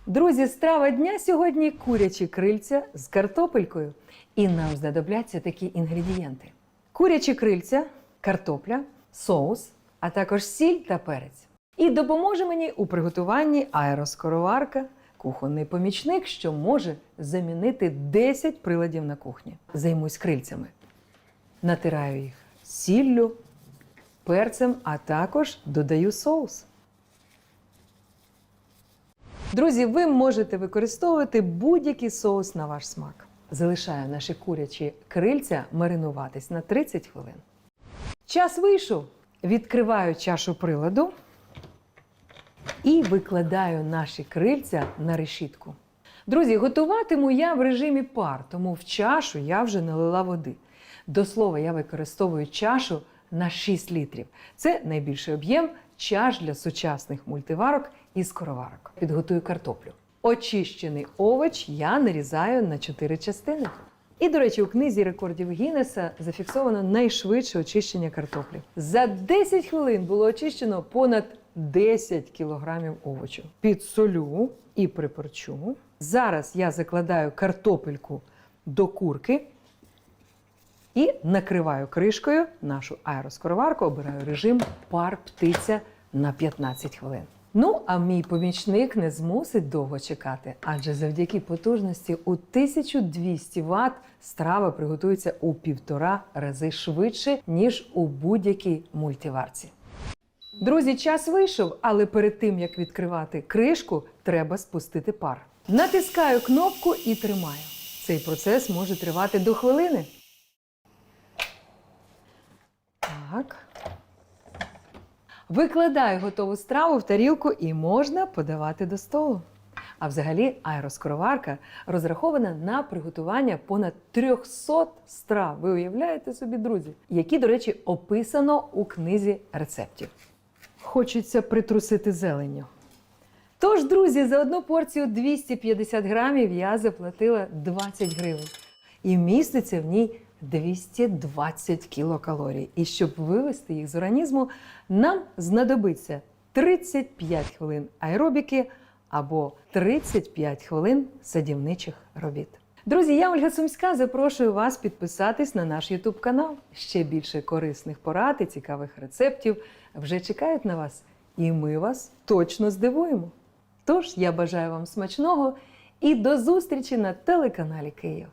Друзі, страва дня сьогодні – курячі крильця з картопелькою. І нам знадобляться такі інгредієнти. Курячі крильця, картопля, соус, а також сіль та перець. І допоможе мені у приготуванні аероскороварка, кухонний помічник, що може замінити 10 приладів на кухні. Займусь крильцями. Натираю їх сіллю, перцем, а також додаю соус. Друзі, ви можете використовувати будь-який соус на ваш смак. Залишаю наші курячі крильця маринуватись на 30 хвилин. Час вийшов. Відкриваю чашу приладу і викладаю наші крильця на решітку. Друзі, готуватиму я в режимі пар, тому в чашу я вже налила води. До слова, я використовую чашу на 6 літрів. Це найбільший об'єм чаш для сучасних мультиварок і скороварок. Підготую картоплю. Очищений овоч я нарізаю на 4 частини. І, до речі, у книзі рекордів Гіннеса зафіксовано найшвидше очищення картоплі. За 10 хвилин було очищено понад 10 кілограмів овочу. Підсолю і приперчу. Зараз я закладаю картопельку до курки і накриваю кришкою нашу аероскороварку, обираю режим пар-птиця на 15 хвилин. Ну, а мій помічник не змусить довго чекати, адже завдяки потужності у 1200 Вт страва приготується у 1,5 рази швидше, ніж у будь-якій мультиварці. Друзі, час вийшов, але перед тим, як відкривати кришку, треба спустити пар. Натискаю кнопку і тримаю. Цей процес може тривати до хвилини. Так. Викладаю готову страву в тарілку і можна подавати до столу. А взагалі аероскороварка розрахована на приготування понад 300 страв. Ви уявляєте собі, друзі? Які, до речі, описано у книзі рецептів. Хочеться притрусити зеленню. Тож, друзі, за одну порцію 250 грамів я заплатила 20 гривень. І міститься в ній 220 кілокалорій. І щоб вивести їх з організму, нам знадобиться 35 хвилин аеробіки або 35 хвилин садівничих робіт. Друзі, я Ольга Сумська, запрошую вас підписатись на наш YouTube канал. Ще більше корисних порад і цікавих рецептів вже чекають на вас. І ми вас точно здивуємо. Тож, я бажаю вам смачного і до зустрічі на телеканалі Київ.